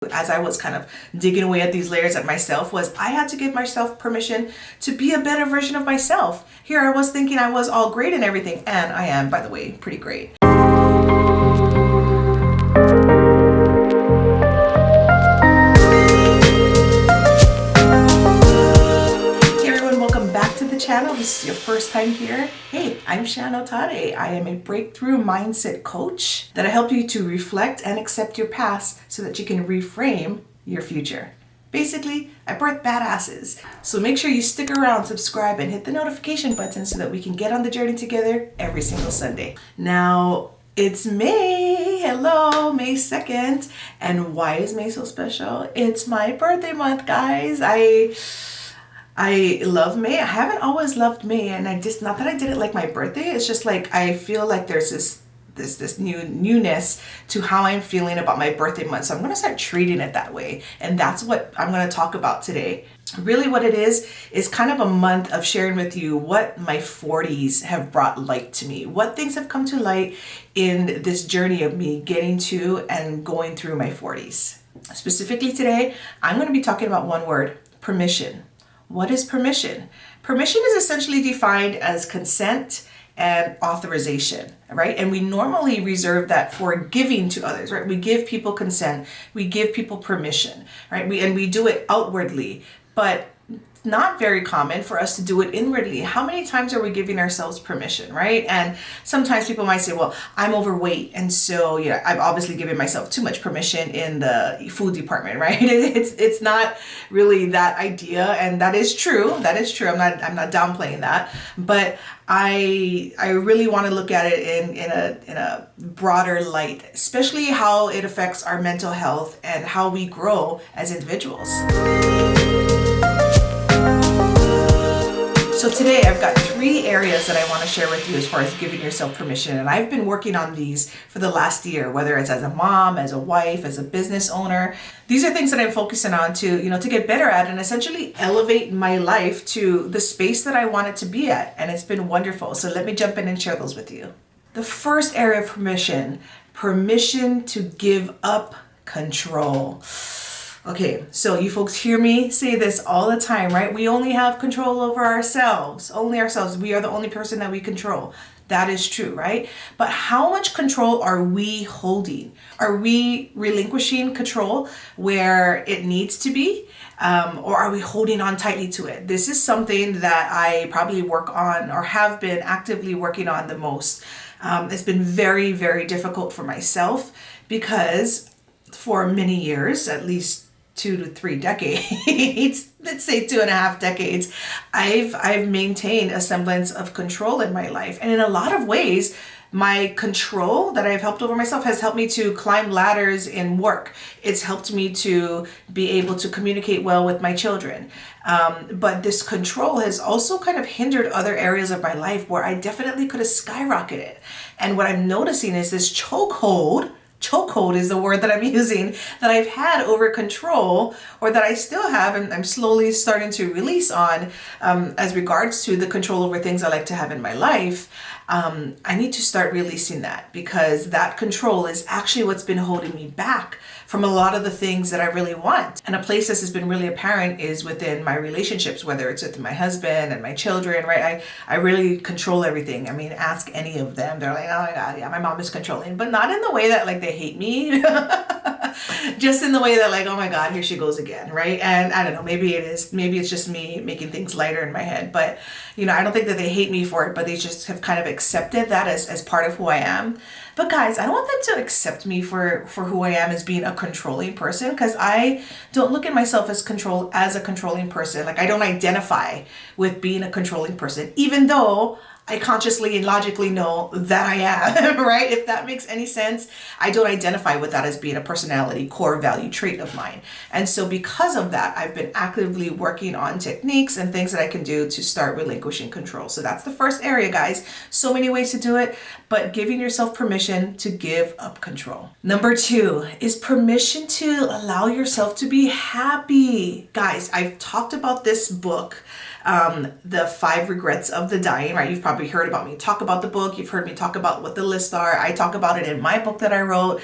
as I was kind of digging away at these layers at myself, was I had to give myself permission to be a better version of myself. Here I was thinking I was all great and everything, and I am, by the way, pretty great. Channel. This is your first time here. Hey, I'm Shan Otare. I am a breakthrough mindset coach that I help you to reflect and accept your past so that you can reframe your future. Basically, I birth badasses. So make sure you stick around, subscribe, and hit the notification button so that we can get on the journey together every single Sunday. Now, it's May. Hello, May 2nd. And why is May so special? It's my birthday month, guys. I love May. I haven't always loved May, and not that I did it like my birthday. It's just like I feel like there's this newness to how I'm feeling about my birthday month. So I'm going to start treating it that way, and that's what I'm going to talk about today. Really what it is kind of a month of sharing with you what my 40s have brought light to me. What things have come to light in this journey of me getting to and going through my 40s. Specifically today, I'm going to be talking about one word: permission. What is permission? Permission is essentially defined as consent and authorization, right? And we normally reserve that for giving to others, right? We give people consent, we give people permission, right? We do it outwardly, but not very common for us to do it inwardly. How many times are we giving ourselves permission, right? And sometimes people might say, well, I'm overweight, and so I've obviously given myself too much permission in the food department, right? It's not really that idea, and that is true. That is true. I'm not downplaying that, but I really want to look at it in a broader light, especially how it affects our mental health and how we grow as individuals. So today I've got 3 areas that I want to share with you as far as giving yourself permission. And I've been working on these for the last year, whether it's as a mom, as a wife, as a business owner. These are things that I'm focusing on to get better at and essentially elevate my life to the space that I want it to be at. And it's been wonderful. So let me jump in and share those with you. The first area of permission to give up control. Okay, so you folks hear me say this all the time, right? We only have control over ourselves, only ourselves. We are the only person that we control. That is true, right? But how much control are we holding? Are we relinquishing control where it needs to be? Or are we holding on tightly to it? This is something that I probably work on or have been actively working on the most. It's been very, very difficult for myself because for many years, at least 2 to 3 decades, let's say 2.5 decades, I've maintained a semblance of control in my life. And in a lot of ways, my control that I've helped over myself has helped me to climb ladders in work. It's helped me to be able to communicate well with my children. But this control has also kind of hindered other areas of my life where I definitely could have skyrocketed. And what I'm noticing is this chokehold is the word that I'm using, that I've had over control, or that I still have, and I'm slowly starting to release on, as regards to the control over things I like to have in my life. I need to start releasing that, because that control is actually what's been holding me back from a lot of the things that I really want. And a place this has been really apparent is within my relationships, whether it's with my husband and my children, right? I really control everything. I mean, ask any of them. They're like, oh my God, yeah, my mom is controlling, but not in the way that like they hate me, just in the way that like, oh my God, here she goes again, right? And I don't know, maybe it's just me making things lighter in my head, but I don't think that they hate me for it, but they just have kind of accepted that as part of who I am. But guys, I don't want them to accept me for who I am as being a controlling person, because I don't look at myself as a controlling person. Like, I don't identify with being a controlling person, even though I consciously and logically know that I am, right? If that makes any sense, I don't identify with that as being a personality core value trait of mine. And so because of that, I've been actively working on techniques and things that I can do to start relinquishing control. So that's the first area, guys. So many ways to do it, but giving yourself permission to give up control. Number 2 is permission to allow yourself to be happy. Guys, I've talked about this book the 5 regrets of the dying, right? You've probably heard about me talk about the book. You've heard me talk about what the lists are. I talk about it in my book that I wrote.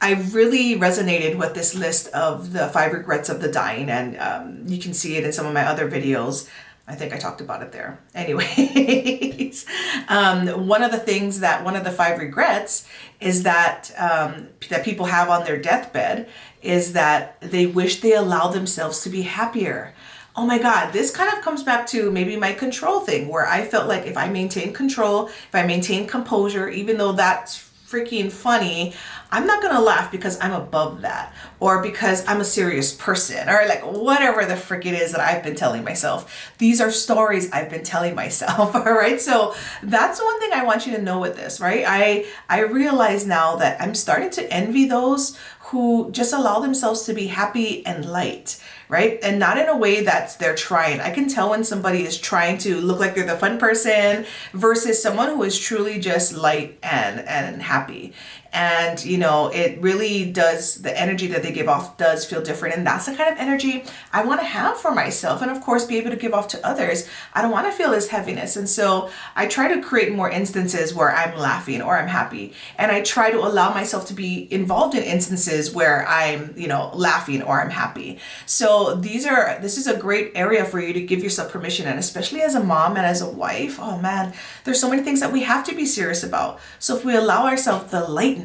I really resonated with this list of the 5 regrets of the dying, and you can see it in some of my other videos. I think I talked about it there. Anyways, one of the 5 regrets is that that people have on their deathbed is that they wish they allowed themselves to be happier. Oh my God, this kind of comes back to maybe my control thing, where I felt like if I maintain control, if I maintain composure, even though that's freaking funny, I'm not gonna laugh because I'm above that, or because I'm a serious person, or like whatever the frick it is that I've been telling myself. These are stories I've been telling myself, all right? So that's one thing I want you to know with this, right? I realize now that I'm starting to envy those who just allow themselves to be happy and light, right? And not in a way that they're trying. I can tell when somebody is trying to look like they're the fun person versus someone who is truly just light and happy. And, you know, it really does, the energy that they give off does feel different. And that's the kind of energy I want to have for myself. And of course, be able to give off to others. I don't want to feel this heaviness. And so I try to create more instances where I'm laughing or I'm happy. And I try to allow myself to be involved in instances where I'm, you know, laughing or I'm happy. So this is a great area for you to give yourself permission. And especially as a mom and as a wife, oh man, there's so many things that we have to be serious about. So if we allow ourselves the lightness,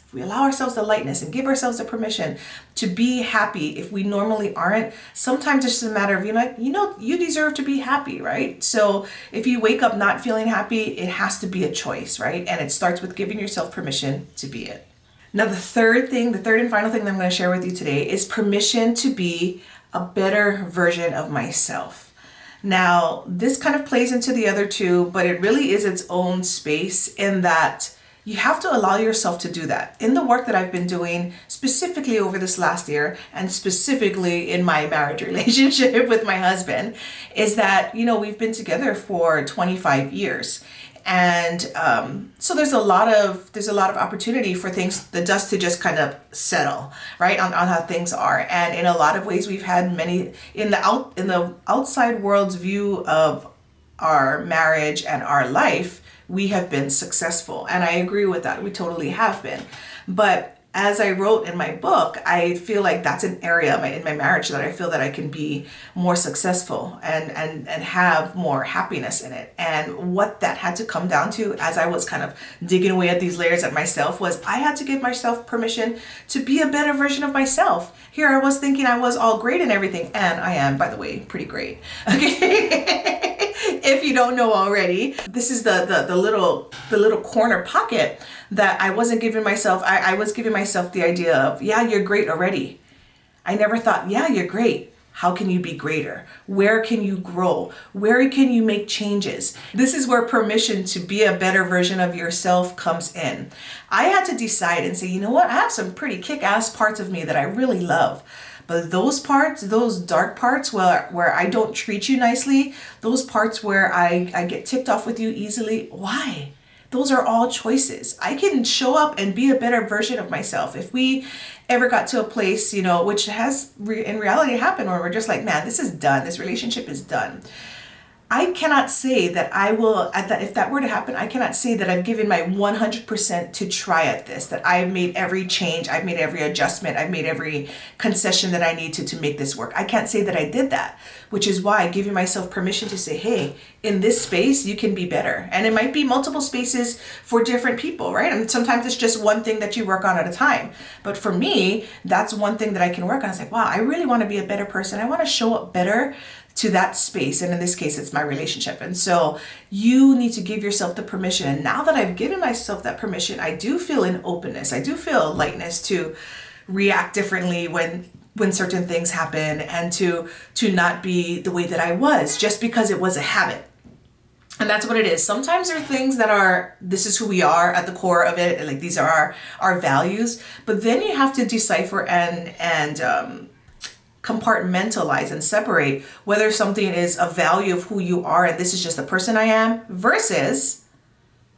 if we allow ourselves the lightness and give ourselves the permission to be happy if we normally aren't, sometimes it's just a matter of, you deserve to be happy, right? So if you wake up not feeling happy, it has to be a choice, right? And it starts with giving yourself permission to be it. Now, the third and final thing that I'm going to share with you today is permission to be a better version of myself. Now, this kind of plays into the other two, but it really is its own space in that you have to allow yourself to do that. In the work that I've been doing specifically over this last year, and specifically in my marriage relationship with my husband, is that, we've been together for 25 years. And so there's a lot of opportunity for the dust to just kind of settle, right, on how things are. And in a lot of ways, we've had many in the outside world's view of our marriage and our life, we have been successful. And I agree with that. We totally have been. But as I wrote in my book, I feel like that's an area in my marriage that I feel that I can be more successful and have more happiness in it. And what that had to come down to, as I was kind of digging away at these layers at myself, was I had to give myself permission to be a better version of myself. Here I was thinking I was all great and everything. And I am, by the way, pretty great. Okay. If you don't know already, this is the little corner pocket that I wasn't giving myself. I was giving myself the idea of, yeah, you're great already. I never thought, yeah, you're great. How can you be greater? Where can you grow? Where can you make changes? This is where permission to be a better version of yourself comes in. I had to decide and say, you know what? I have some pretty kick-ass parts of me that I really love. But those parts, those dark parts where I don't treat you nicely, those parts where I get ticked off with you easily, why? Those are all choices. I can show up and be a better version of myself. If we ever got to a place, which has in reality happened, where we're just like, man, this is done. This relationship is done. I cannot say that I will, if that were to happen, I cannot say that I've given my 100% to try at this, that I've made every change, I've made every adjustment, I've made every concession that I need to make this work. I can't say that I did that, which is why giving myself permission to say, hey, in this space, you can be better. And it might be multiple spaces for different people, right? And sometimes it's just one thing that you work on at a time. But for me, that's one thing that I can work on. It's like, wow, I really want to be a better person. I want to show up better to that space. And in this case, it's my relationship. And so you need to give yourself the permission. And now that I've given myself that permission, I do feel an openness. I do feel lightness to react differently when certain things happen, and to not be the way that I was just because it was a habit. And that's what it is. Sometimes there are things that this is who we are at the core of it. Like these are our values. But then you have to decipher and compartmentalize and separate whether something is a value of who you are and this is just the person I am, versus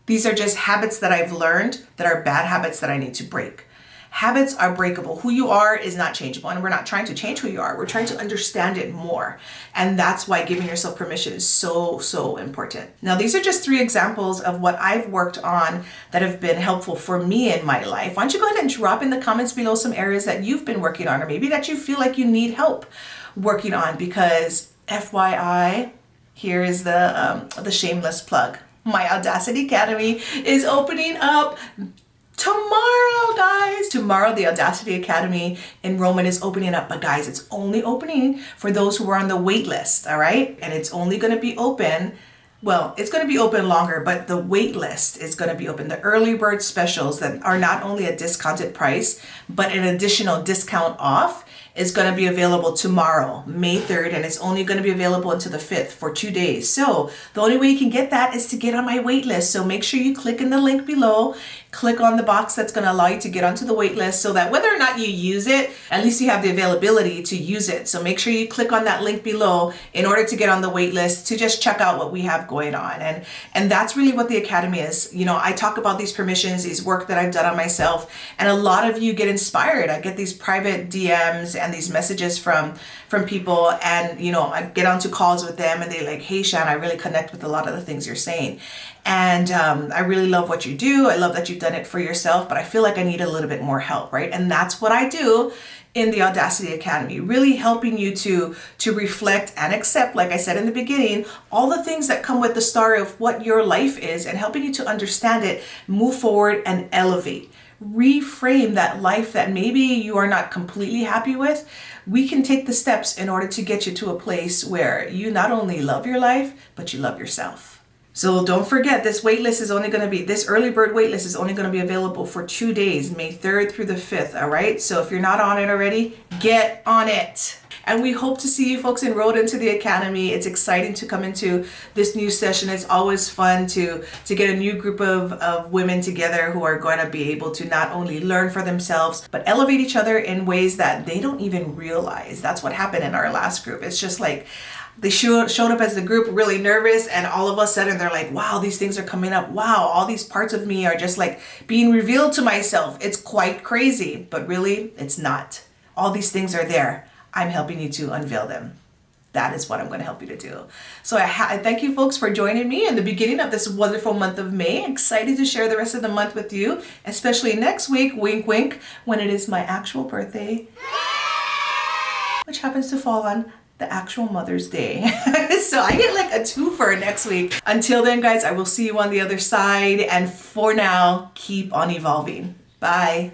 these are just habits that I've learned that are bad habits that I need to break. Habits are breakable. Who you are is not changeable. And we're not trying to change who you are. We're trying to understand it more. And that's why giving yourself permission is so, so important. Now, these are just 3 examples of what I've worked on that have been helpful for me in my life. Why don't you go ahead and drop in the comments below some areas that you've been working on, or maybe that you feel like you need help working on, because FYI, here is the shameless plug. My Audacity Academy is opening up tomorrow, guys. Tomorrow, the Audacity Academy enrollment is opening up. But guys, it's only opening for those who are on the wait list, all right? And it's only going to be open, well, it's going to be open longer, but the wait list is going to be open. The early bird specials that are not only a discounted price, but an additional discount off is going to be available tomorrow, May 3rd, and it's only going to be available until the 5th for 2 days. So the only way you can get that is to get on my wait list. So make sure you click in the link below, click on the box that's going to allow you to get onto the wait list, so that whether or not you use it, at least you have the availability to use it. So make sure you click on that link below in order to get on the wait list to just check out what we have going on. And that's really what the Academy is. You know, I talk about these permissions, these work that I've done on myself, and a lot of you get inspired. I get these private DMs and these messages from people, and you know, I get onto calls with them and they're like, hey Shan, I really connect with a lot of the things you're saying, and I really love what you do. I love that you've done it for yourself, but I feel like I need a little bit more help, right? And that's what I do in the Audacity Academy, really helping you to reflect and accept, like I said in the beginning, all the things that come with the story of what your life is, and helping you to understand it, move forward, and elevate. Reframe that life that maybe you are not completely happy with. We can take the steps in order to get you to a place where you not only love your life, but you love yourself. So don't forget, this waitlist is only going to be, this early bird waitlist is only going to be available for 2 days, May 3rd through the 5th. All right. So if you're not on it already, get on it. And we hope to see you folks enrolled into the Academy. It's exciting to come into this new session. It's always fun to get a new group of women together who are going to be able to not only learn for themselves, but elevate each other in ways that they don't even realize. That's what happened in our last group. It's just like they showed up as the group really nervous, and all of a sudden they're like, wow, these things are coming up. Wow, all these parts of me are just like being revealed to myself. It's quite crazy, but really it's not. All these things are there. I'm helping you to unveil them. That is what I'm going to help you to do. So I thank you folks for joining me in the beginning of this wonderful month of May. Excited to share the rest of the month with you, especially next week, wink, wink, when it is my actual birthday, which happens to fall on the actual Mother's Day. So I get like a twofer next week. Until then, guys, I will see you on the other side. And for now, keep on evolving. Bye.